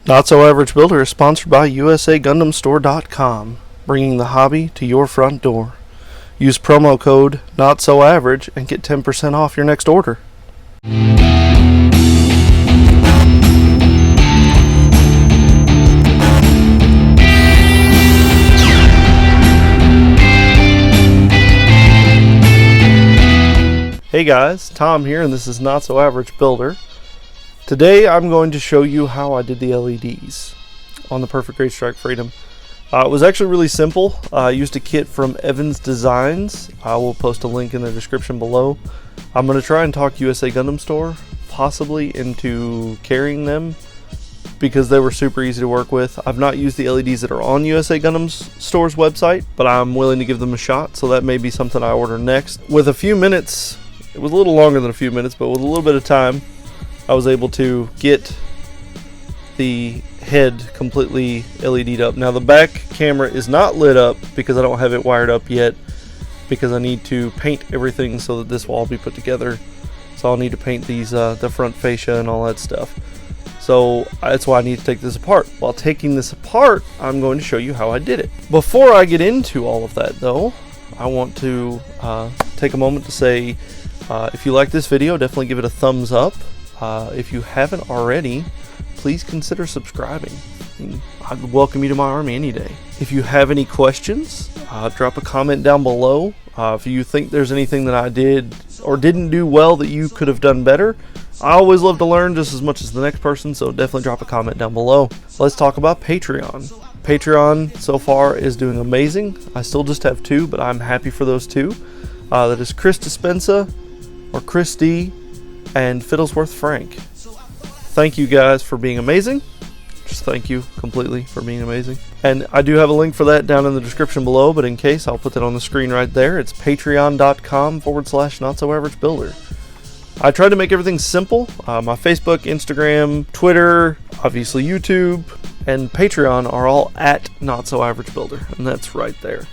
Not So Average Builder is sponsored by USAGundamStore.com, bringing the hobby to your front door. Use promo code NOTSOAVERAGE and get 10% off your next order. Hey guys, Tom here, and this is Not So Average Builder. Today I'm going to show you how I did the LEDs on the Perfect Grade Strike Freedom. It was actually really simple. I used a kit from Evans Designs. I will post a link in the description below. I'm going to try and talk USA Gundam Store possibly into carrying them because they were super easy to work with. I've not used the LEDs that are on USA Gundam Store's website, but I'm willing to give them a shot, so that may be something I order next. With a few minutes, it was a little longer than a few minutes, but with a little bit of time, I was able to get the head completely LED'd up. Now the back camera is not lit up because I don't have it wired up yet, because I need to paint everything so that this will all be put together. So I'll need to paint these the front fascia and all that stuff. So that's why I need to take this apart. While taking this apart, I'm going to show you how I did it. Before I get into all of that though, I want to take a moment to say if you like this video, definitely give it a thumbs up. If you haven't already, please consider subscribing. I'd welcome you to my army any day. If you have any questions, drop a comment down below. If you think there's anything that I did or didn't do well that you could have done better, I always love to learn just as much as the next person, so definitely drop a comment down below. Let's talk about Patreon. Patreon so far is doing amazing. I still just have two, but I'm happy for those two. That is Chris Dispensa, or Chris D, and Fiddlesworth Frank. Thank you guys for being amazing. Just thank you completely for being amazing. And I do have a link for that down in the description below, but in case, I'll put that on the screen right there. It's patreon.com/NotSoAverageBuilder. I tried to make everything simple. My Facebook, Instagram, Twitter, obviously YouTube, and Patreon are all at NotSoAverageBuilder, and that's right there.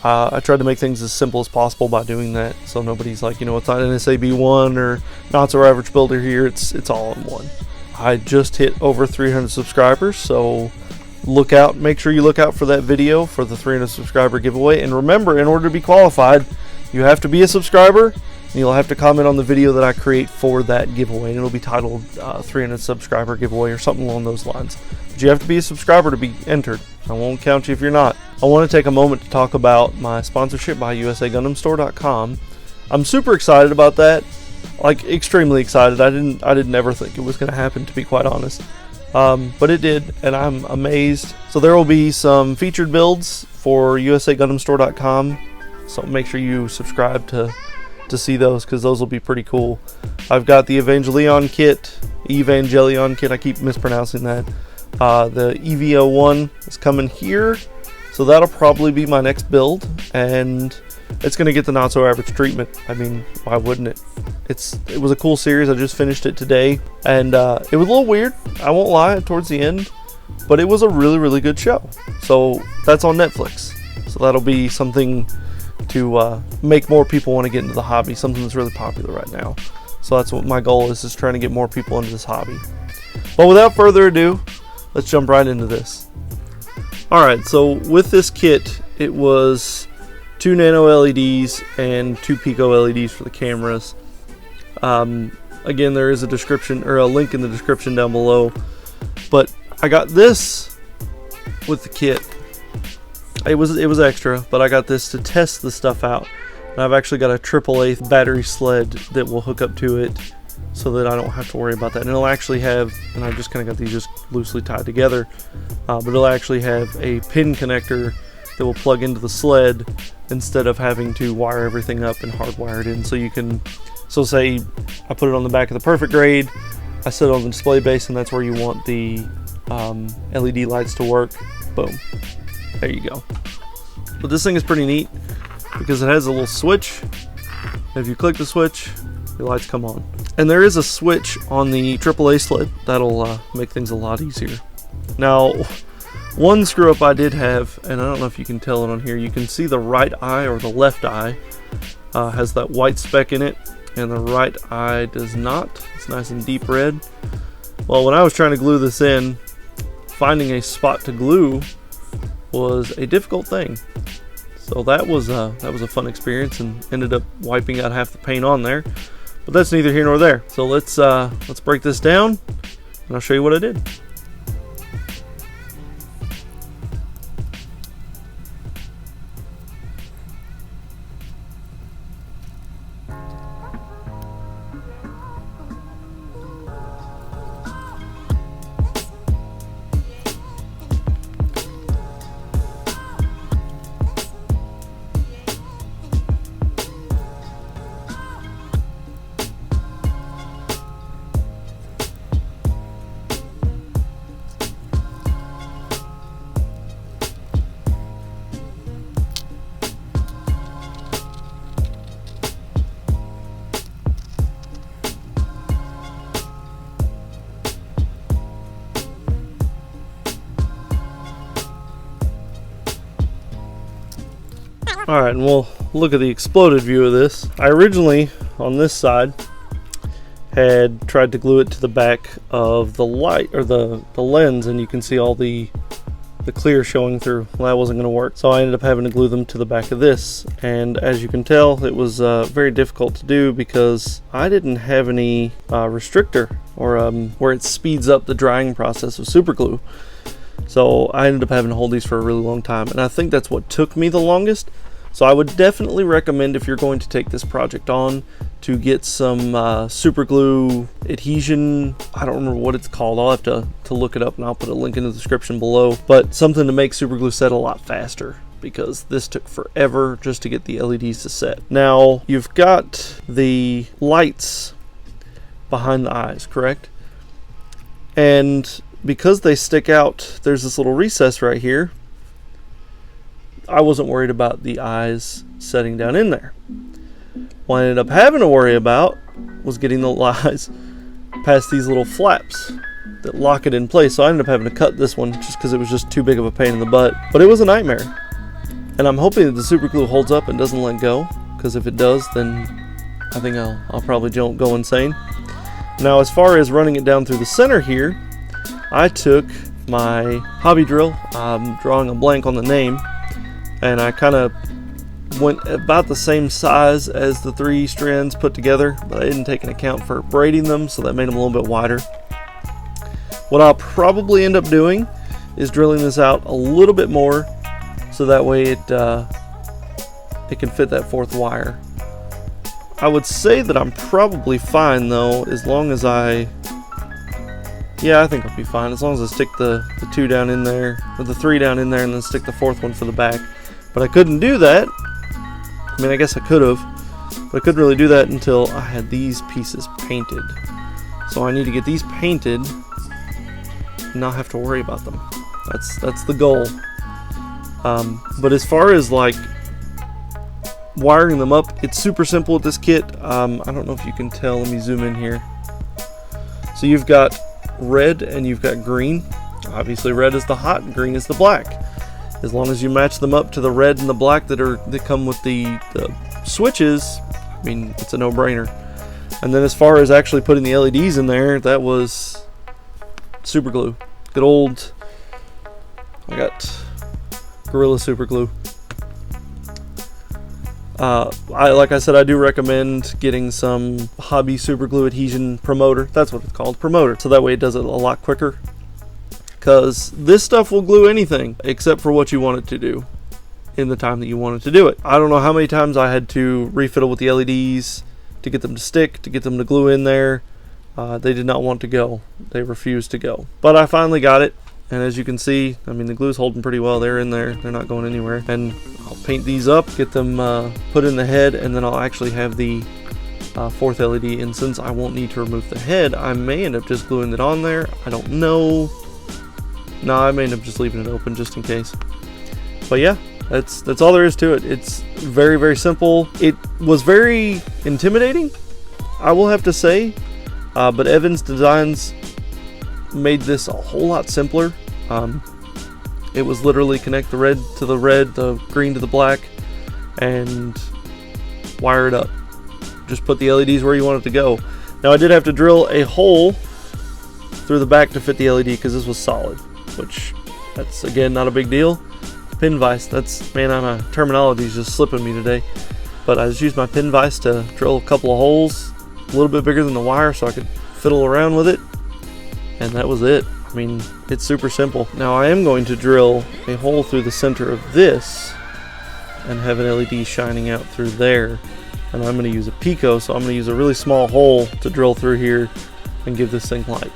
I tried to make things as simple as possible by doing that, so nobody's like, you know, it's not NSAB1 or Not So Average Builder here. It's all in one. I just hit over 300 subscribers, so look out. Make sure you look out for that video for the 300 subscriber giveaway. And remember, in order to be qualified, you have to be a subscriber, and you'll have to comment on the video that I create for that giveaway, and it'll be titled 300 subscriber giveaway or something along those lines. But you have to be a subscriber to be entered. I won't count you if you're not. I want to take a moment to talk about my sponsorship by USAGundamStore.com. I'm super excited about that, like extremely excited. I didn't ever think it was going to happen, to be quite honest, but it did, and I'm amazed. So there will be some featured builds for USAGundamStore.com, so make sure you subscribe to see those, because those will be pretty cool. I've got the Evangelion kit, I keep mispronouncing that. The EVO1 is coming here, so that'll probably be my next build, and it's going to get the Not So Average treatment. I mean, why wouldn't it? It was a cool series. I just finished it today, and it was a little weird, I won't lie, towards the end, but it was a really, really good show. So that's on Netflix, so that'll be something to make more people want to get into the hobby, something that's really popular right now. So that's what my goal is trying to get more people into this hobby. But without further ado, let's jump right into this. Alright, so with this kit, it was 2 nano LEDs and 2 pico LEDs for the cameras. Again, there is a description, or a link in the description down below. But I got this with the kit. It was extra, but I got this to test the stuff out. And I've actually got a AAA battery sled that will hook up to it, so that I don't have to worry about that. And it'll actually have, and I just kind of got these just loosely tied together, but it'll actually have a pin connector that will plug into the sled instead of having to wire everything up and hardwire it in. So you can, so say I put it on the back of the Perfect Grade, I set it on the display base, and that's where you want the LED lights to work. Boom, there you go. But this thing is pretty neat because it has a little switch. If you click the switch, the lights come on. And there is a switch on the AAA sled that'll make things a lot easier. Now, one screw up I did have, and I don't know if you can tell it on here, you can see the right eye, or the left eye, has that white speck in it, and the right eye does not. It's nice and deep red. Well, when I was trying to glue this in, finding a spot to glue was a difficult thing. So that was a fun experience, and ended up wiping out half the paint on there. But that's neither here nor there. So let's break this down, and I'll show you what I did. Alright, and we'll look at the exploded view of this. I originally, on this side, had tried to glue it to the back of the light, or the lens, and you can see all the clear showing through. Well, that wasn't going to work, so I ended up having to glue them to the back of this. And as you can tell, it was very difficult to do because I didn't have any restrictor, or where it speeds up the drying process of super glue. So I ended up having to hold these for a really long time, and I think that's what took me the longest. So I would definitely recommend, if you're going to take this project on, to get some super glue adhesion. I don't remember what it's called. I'll have to look it up, and I'll put a link in the description below. But something to make super glue set a lot faster, because this took forever just to get the LEDs to set. Now, you've got the lights behind the eyes, correct? And because they stick out, there's this little recess right here. I wasn't worried about the eyes setting down in there. What I ended up having to worry about was getting the eyes past these little flaps that lock it in place. So I ended up having to cut this one just because it was just too big of a pain in the butt. But it was a nightmare. And I'm hoping that the super glue holds up and doesn't let go, because if it does, then I think I'll probably go insane. Now, as far as running it down through the center here, I took my hobby drill, drawing a blank on the name, and I kind of went about the same size as the 3 strands put together, but I didn't take into account for braiding them, so that made them a little bit wider. What I'll probably end up doing is drilling this out a little bit more, so that way it can fit that 4th wire. I would say that I'm probably fine though, as long as I think I'll be fine, as long as I stick the 2 down in there, or the 3 down in there, and then stick the 4th one for the back. But I couldn't do that. I mean, I guess I could have, but I couldn't really do that until I had these pieces painted. So I need to get these painted and not have to worry about them. That's the goal. But as far as like wiring them up, it's super simple with this kit. I don't know if you can tell. Let me zoom in here. So you've got red and you've got green. Obviously red is the hot and green is the black. As long as you match them up to the red and the black that come with the switches, I mean, it's a no-brainer. And then as far as actually putting the LEDs in there, that was super glue. Good old, I got Gorilla super glue. Like I said, I do recommend getting some hobby super glue adhesion promoter. That's what it's called, promoter. So that way it does it a lot quicker. Because this stuff will glue anything except for what you want it to do in the time that you want it to do it. I don't know how many times I had to refiddle with the LEDs to get them to stick, to get them to glue in there. They did not want to go. They refused to go. But I finally got it. And as you can see, I mean, the glue's holding pretty well. They're in there. They're not going anywhere. And I'll paint these up, get them put in the head, and then I'll actually have the 4th LED. And since I won't need to remove the head, I may end up just gluing it on there. I don't know. No, I may end up just leaving it open just in case. But yeah, that's all there is to it. It's very, very simple. It was very intimidating, I will have to say. But Evan's designs made this a whole lot simpler. It was literally connect the red to the red, the green to the black, and wire it up. Just put the LEDs where you want it to go. Now I did have to drill a hole through the back to fit the LED because this was solid. which that's again not a big deal. Pin vise, that's, man, my terminology is just slipping me today. But I just used my pin vise to drill a couple of holes, a little bit bigger than the wire, so I could fiddle around with it. And that was it. I mean, it's super simple. Now I am going to drill a hole through the center of this and have an LED shining out through there. And I'm going to use a Pico, so I'm going to use a really small hole to drill through here and give this thing light.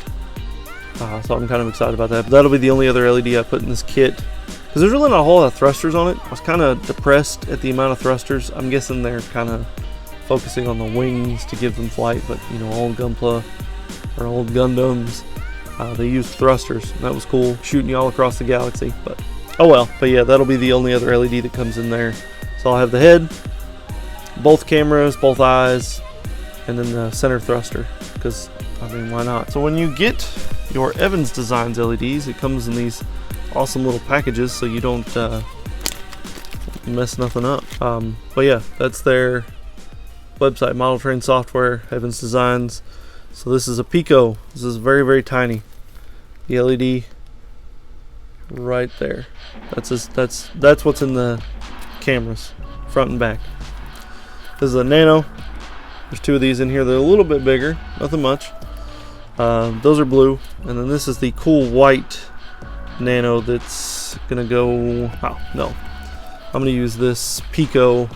So I'm kind of excited about that. But that'll be the only other LED I put in this kit, because there's really not a whole lot of thrusters on it. I was kind of depressed at the amount of thrusters. I'm guessing they're kind of focusing on the wings to give them flight, but you know, old Gunpla or old Gundams, they used thrusters, and that was cool, shooting you all across the galaxy. But oh well. But yeah, that'll be the only other LED that comes in there. So I'll have the head, both cameras, both eyes, and then the center thruster, because I mean, why not? So when you get your Evans Designs LEDs, it comes in these awesome little packages, so you don't mess nothing up. But yeah, that's their website, Model Train Software, Evans Designs. So this is a Pico. This is very, very tiny. The LED right there. That's what's in the cameras, front and back. This is a Nano. There's two of these in here. They're a little bit bigger, nothing much. Those are blue, and then this is the cool white Nano that's gonna go. Oh no, I'm gonna use this Pico,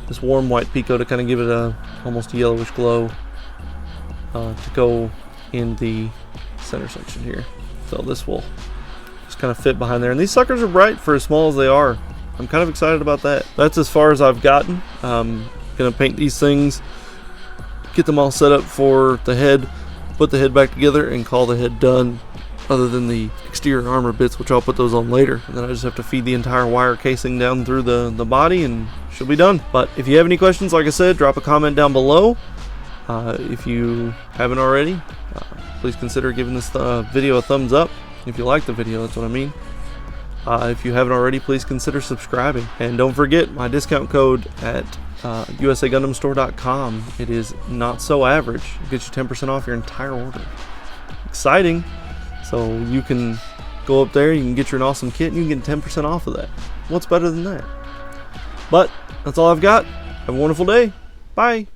this warm white Pico, to kind of give it a almost a yellowish glow, to go in the center section here. So this will just kind of fit behind there, and these suckers are bright for as small as they are. I'm kind of excited about that. That's as far as I've gotten. Gonna paint these things, get them all set up for the head, put the head back together, and call the head done, other than the exterior armor bits, which I'll put those on later. And then I just have to feed the entire wire casing down through the body, and she'll be done. But if you have any questions, like I said, drop a comment down below. If you haven't already, please consider giving this video a thumbs up. If you like the video, that's what I mean. If you haven't already, please consider subscribing. And don't forget my discount code at usagundamstore.com. It is not so average. It gets you 10% off your entire order. Exciting. So you can go up there, you can get your awesome kit, and you can get 10% off of that. What's better than that? But that's all I've got. Have a wonderful day. Bye.